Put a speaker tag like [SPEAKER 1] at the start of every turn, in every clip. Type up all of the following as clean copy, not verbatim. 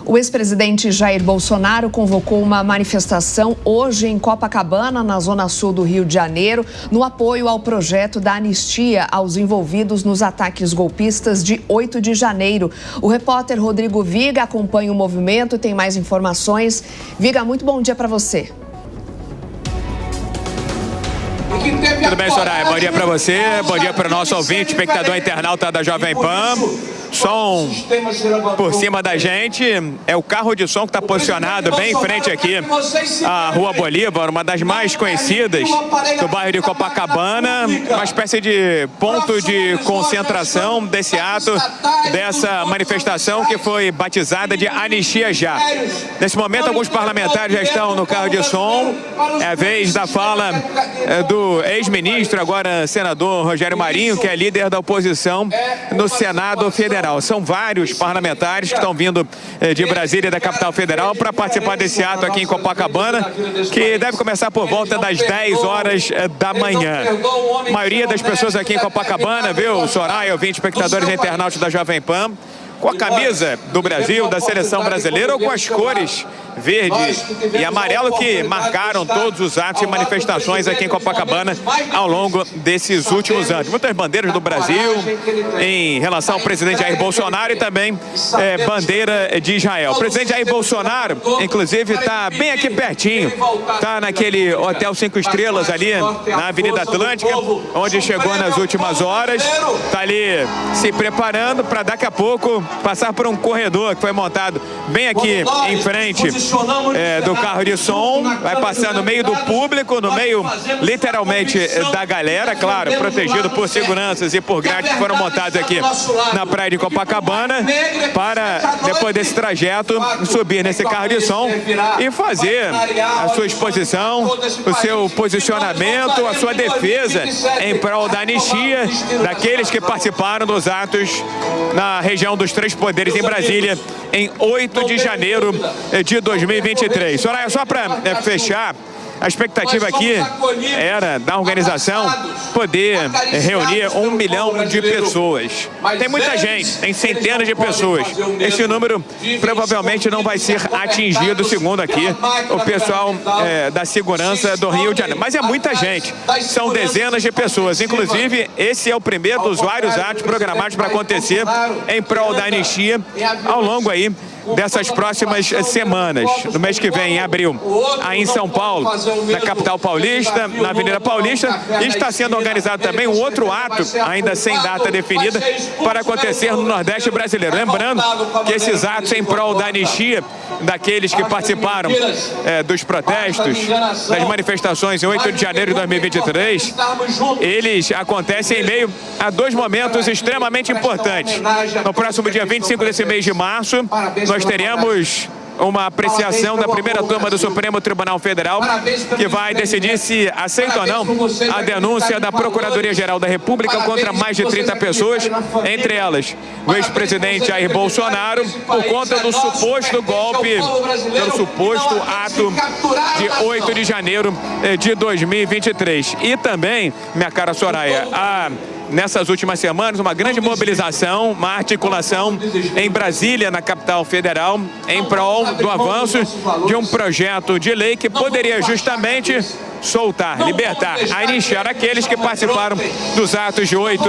[SPEAKER 1] O ex-presidente Jair Bolsonaro convocou uma manifestação hoje em Copacabana, na zona sul do Rio de Janeiro, no apoio ao projeto da anistia aos envolvidos nos ataques golpistas de 8 de janeiro. O repórter Rodrigo Viga acompanha o movimento e tem mais informações. Viga, muito bom dia para você.
[SPEAKER 2] Tudo bem, Soraya? Bom dia para você, bom dia para o nosso ouvinte, espectador internauta da Jovem Pan. Som por cima da gente, é o carro de som que está posicionado bem em frente aqui à Rua Bolívar, uma das mais conhecidas do bairro de Copacabana, uma espécie de ponto de concentração desse ato, dessa manifestação que foi batizada de Anistia Já. Nesse momento, alguns parlamentares já estão no carro de som, é a vez da fala do ex-ministro, agora senador Rogério Marinho, que é líder da oposição no Senado Federal. São vários parlamentares que estão vindo de Brasília, da capital federal, para participar desse ato aqui em Copacabana, que deve começar por volta das 10 horas da manhã. A maioria das pessoas aqui em Copacabana, viu, Soraya, ouvintes, espectadores e internautas da Jovem Pan, com a camisa do Brasil, da seleção brasileira, ou com as cores verde e amarelo que marcaram todos os atos e manifestações aqui em Copacabana ao longo desses últimos anos. Muitas bandeiras do Brasil em relação ao presidente Jair Bolsonaro e também bandeira de Israel. O presidente Jair Bolsonaro, inclusive, está bem aqui pertinho, está naquele Hotel 5 Estrelas ali na Avenida Atlântica, onde chegou nas últimas horas, está ali se preparando para daqui a pouco passar por um corredor que foi montado bem aqui em frente do carro de som, vai passar no meio do público, no meio literalmente da galera, claro, protegido por seguranças e por grades que foram montados aqui na praia de Copacabana, para depois desse trajeto subir nesse carro de som e fazer a sua exposição, o seu posicionamento, a sua defesa em prol da anistia daqueles que participaram dos atos na região dos Três Poderes em Brasília em 8 de janeiro de 2023. Soraya, só para fechar, a expectativa aqui era da organização poder reunir 1 milhão de pessoas. Tem muita gente, tem centenas de pessoas. Esse número provavelmente não vai ser atingido, segundo aqui o pessoal da segurança do Rio de Janeiro. Mas é muita gente, são dezenas de pessoas. Inclusive, esse é o primeiro dos vários atos programados para acontecer em prol da anistia ao longo aí dessas próximas semanas. No mês que vem, em abril, aí em São Paulo, na capital paulista, na Avenida Paulista, e está sendo organizado também um outro ato, ainda sem data definida, para acontecer no Nordeste brasileiro. Lembrando que esses atos em prol da anistia daqueles que participaram dos protestos, das manifestações em 8 de janeiro de 2023, eles acontecem em meio a dois momentos extremamente importantes. No próximo dia 25 desse mês de março, nós teremos uma apreciação da primeira turma do Supremo Tribunal Federal, que vai decidir se aceita ou não a denúncia da Procuradoria-Geral da República contra mais de 30 pessoas, entre elas o ex-presidente Jair Bolsonaro, por conta do suposto golpe, pelo suposto ato de 8 de janeiro de 2023. E também, minha cara Soraya, nessas últimas semanas, uma grande mobilização, uma articulação em Brasília, na capital federal, em prol do avanço de um projeto de lei que poderia justamente soltar, libertar, anistiar aqueles que participaram dos atos de 8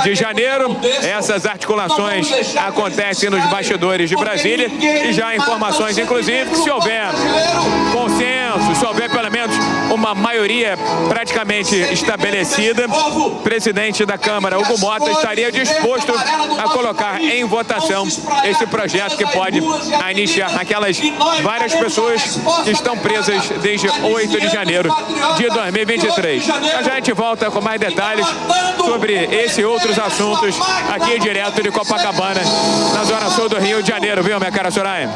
[SPEAKER 2] de janeiro. Essas articulações acontecem nos bastidores de Brasília e já há informações, inclusive, que se houver consenso, se houver pelo menos uma maioria praticamente estabelecida, o presidente da Câmara, Hugo Mota, estaria disposto a colocar em votação esse projeto que pode anistiar aquelas várias pessoas que estão presas desde 8 de janeiro de 2023. Já a gente volta com mais detalhes sobre esse e outros assuntos aqui direto de Copacabana, na zona sul do Rio de Janeiro, viu, minha cara Soraya?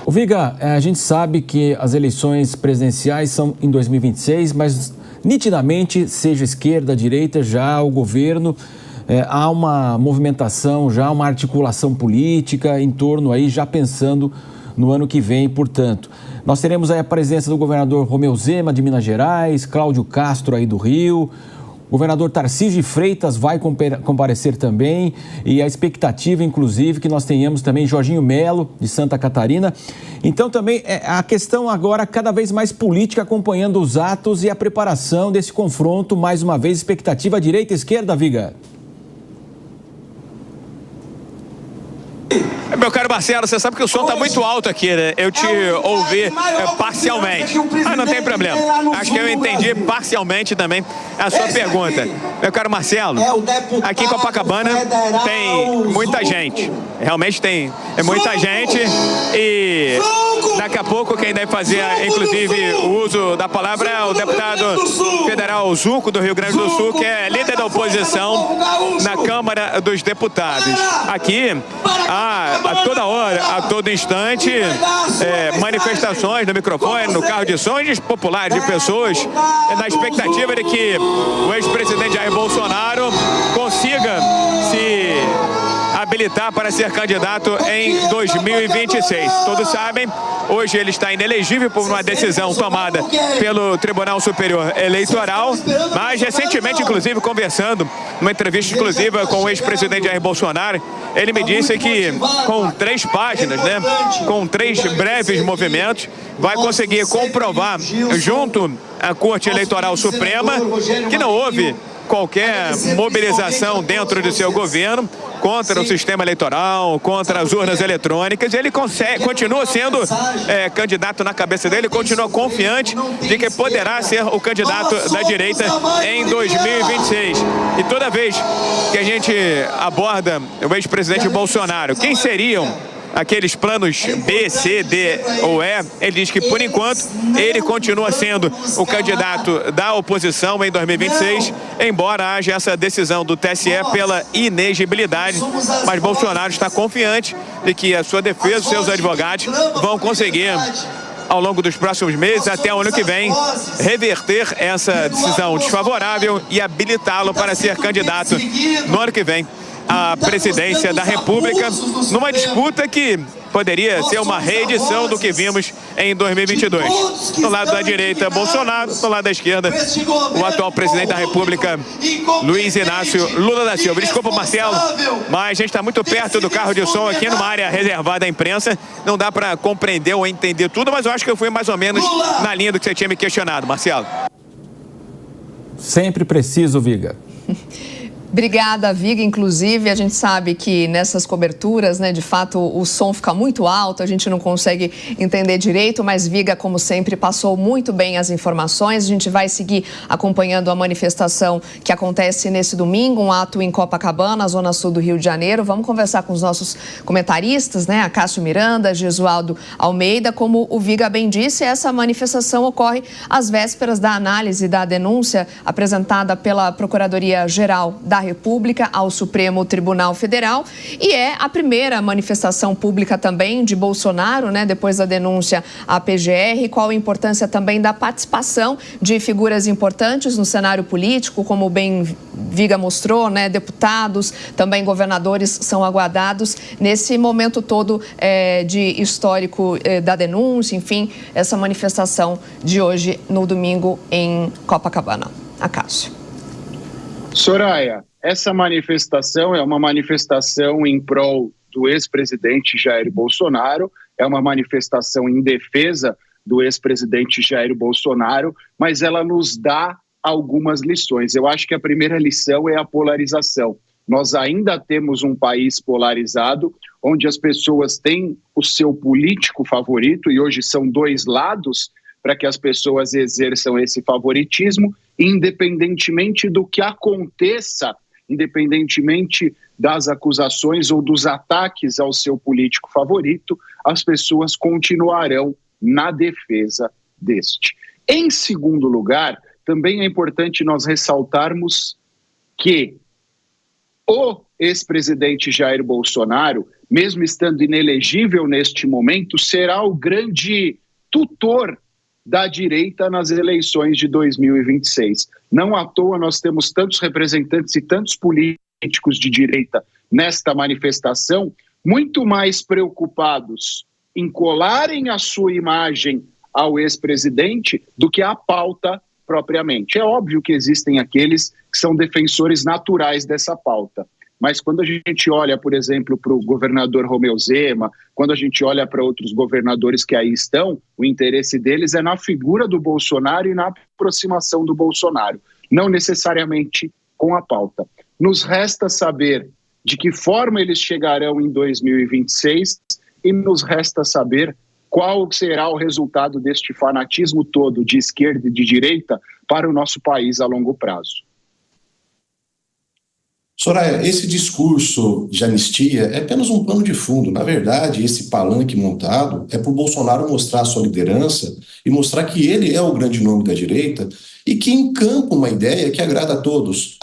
[SPEAKER 3] O Viga, a gente sabe que as eleições presidenciais são em 2026, mas nitidamente, seja esquerda, direita, já o governo, há uma movimentação, já uma articulação política em torno aí, já pensando no ano que vem, portanto. Nós teremos aí a presença do governador Romeu Zema, de Minas Gerais, Cláudio Castro aí do Rio, O governador Tarcísio de Freitas vai comparecer também, e a expectativa, inclusive, que nós tenhamos também Jorginho Melo, de Santa Catarina. Então, também, a questão agora cada vez mais política, acompanhando os atos e a preparação desse confronto. Mais uma vez, expectativa direita e esquerda, Viga?
[SPEAKER 2] Meu caro Marcelo, você sabe que o som está muito alto aqui, né? Eu te ouvi parcialmente, mas não tem problema. Acho que eu entendi parcialmente também a sua pergunta. Meu caro Marcelo, aqui em Copacabana tem muita gente. Realmente tem muita gente, e daqui a pouco quem deve fazer, inclusive, o uso da palavra é o deputado federal Zuco, do Rio Grande do Sul, que é líder da oposição na Câmara dos Deputados. Aqui, a toda hora, a todo instante, manifestações no microfone, no carro de sons populares de pessoas, na expectativa de que o ex-presidente Jair Bolsonaro consiga se habilitar para ser candidato em 2026. Todos sabem, hoje ele está inelegível por uma decisão tomada pelo Tribunal Superior Eleitoral, mas recentemente, inclusive, conversando numa entrevista exclusiva com o ex-presidente Jair Bolsonaro, ele me disse que com 3 páginas, né, com 3 breves movimentos, vai conseguir comprovar junto à Corte Eleitoral Suprema que não houve qualquer mobilização dentro do seu governo contra o sistema eleitoral, contra as urnas eletrônicas. Ele continua sendo candidato na cabeça dele, continua confiante de que poderá ser o candidato da direita em 2026. E toda vez que a gente aborda o ex-presidente Bolsonaro, quem seriam aqueles planos B, C, D ou E, ele diz que, por enquanto, ele continua sendo o candidato da oposição em 2026, embora haja essa decisão do TSE pela inegibilidade. Mas Bolsonaro está confiante de que a sua defesa, os seus advogados, vão conseguir, ao longo dos próximos meses, até o ano que vem, reverter essa decisão desfavorável e habilitá-lo para ser candidato no ano que vem à presidência da República, numa disputa que poderia ser uma reedição do que vimos em 2022. Do lado da direita, Bolsonaro; do lado da esquerda, o atual presidente da República, Luiz Inácio Lula da Silva. Desculpa, Marcelo, mas a gente está muito perto do carro de som aqui, numa área reservada à imprensa. Não dá para compreender ou entender tudo, mas eu acho que eu fui mais ou menos na linha do que você tinha me questionado, Marcelo.
[SPEAKER 3] Sempre preciso, Viga.
[SPEAKER 1] Obrigada, Viga. Inclusive, a gente sabe que nessas coberturas, né, de fato, o som fica muito alto, a gente não consegue entender direito, mas Viga, como sempre, passou muito bem as informações. A gente vai seguir acompanhando a manifestação que acontece nesse domingo, um ato em Copacabana, zona sul do Rio de Janeiro. Vamos conversar com os nossos comentaristas, né, a Cássio Miranda, Gesualdo Almeida. Como o Viga bem disse, essa manifestação ocorre às vésperas da análise da denúncia apresentada pela Procuradoria-Geral da República ao Supremo Tribunal Federal, e é a primeira manifestação pública também de Bolsonaro, né, depois da denúncia à PGR. Qual a importância também da participação de figuras importantes no cenário político, como bem Viga mostrou, né, deputados, também governadores são aguardados nesse momento todo de histórico da denúncia, enfim, essa manifestação de hoje no domingo em Copacabana. Acácio.
[SPEAKER 4] Soraya, essa manifestação é uma manifestação em prol do ex-presidente Jair Bolsonaro, é uma manifestação em defesa do ex-presidente Jair Bolsonaro, mas ela nos dá algumas lições. Eu acho que a primeira lição é a polarização. Nós ainda temos um país polarizado, onde as pessoas têm o seu político favorito, e hoje são 2 lados para que as pessoas exerçam esse favoritismo, independentemente do que aconteça, independentemente das acusações ou dos ataques ao seu político favorito, as pessoas continuarão na defesa deste. Em segundo lugar, também é importante nós ressaltarmos que o ex-presidente Jair Bolsonaro, mesmo estando inelegível neste momento, será o grande tutor da direita nas eleições de 2026. Não à toa nós temos tantos representantes e tantos políticos de direita nesta manifestação, muito mais preocupados em colarem a sua imagem ao ex-presidente do que a pauta propriamente. É óbvio que existem aqueles que são defensores naturais dessa pauta. Mas quando a gente olha, por exemplo, para o governador Romeu Zema, quando a gente olha para outros governadores que aí estão, o interesse deles é na figura do Bolsonaro e na aproximação do Bolsonaro, não necessariamente com a pauta. Nos resta saber de que forma eles chegarão em 2026 e nos resta saber qual será o resultado deste fanatismo todo de esquerda e de direita para o nosso país a longo prazo.
[SPEAKER 5] Soraya, esse discurso de anistia é apenas um pano de fundo. Na verdade, esse palanque montado é para o Bolsonaro mostrar a sua liderança e mostrar que ele é o grande nome da direita e que encampa uma ideia que agrada a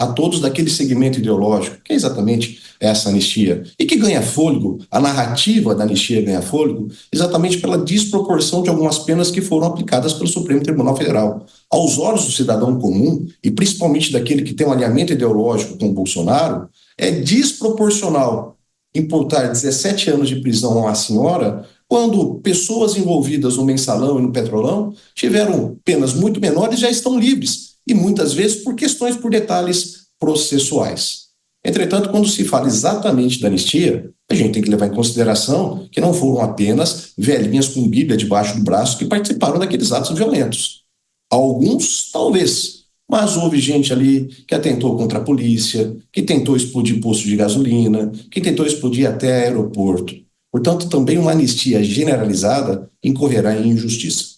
[SPEAKER 5] todos daquele segmento ideológico, que é exatamente essa anistia, e que ganha fôlego, a narrativa da anistia ganha fôlego, exatamente pela desproporção de algumas penas que foram aplicadas pelo Supremo Tribunal Federal. Aos olhos do cidadão comum, e principalmente daquele que tem um alinhamento ideológico com o Bolsonaro, é desproporcional imputar 17 anos de prisão a uma senhora quando pessoas envolvidas no mensalão e no petrolão tiveram penas muito menores e já estão livres, e muitas vezes por detalhes processuais. Entretanto, quando se fala exatamente da anistia, a gente tem que levar em consideração que não foram apenas velhinhas com Bíblia debaixo do braço que participaram daqueles atos violentos. Alguns, talvez, mas houve gente ali que atentou contra a polícia, que tentou explodir posto de gasolina, que tentou explodir até aeroporto. Portanto, também uma anistia generalizada incorrerá em injustiça.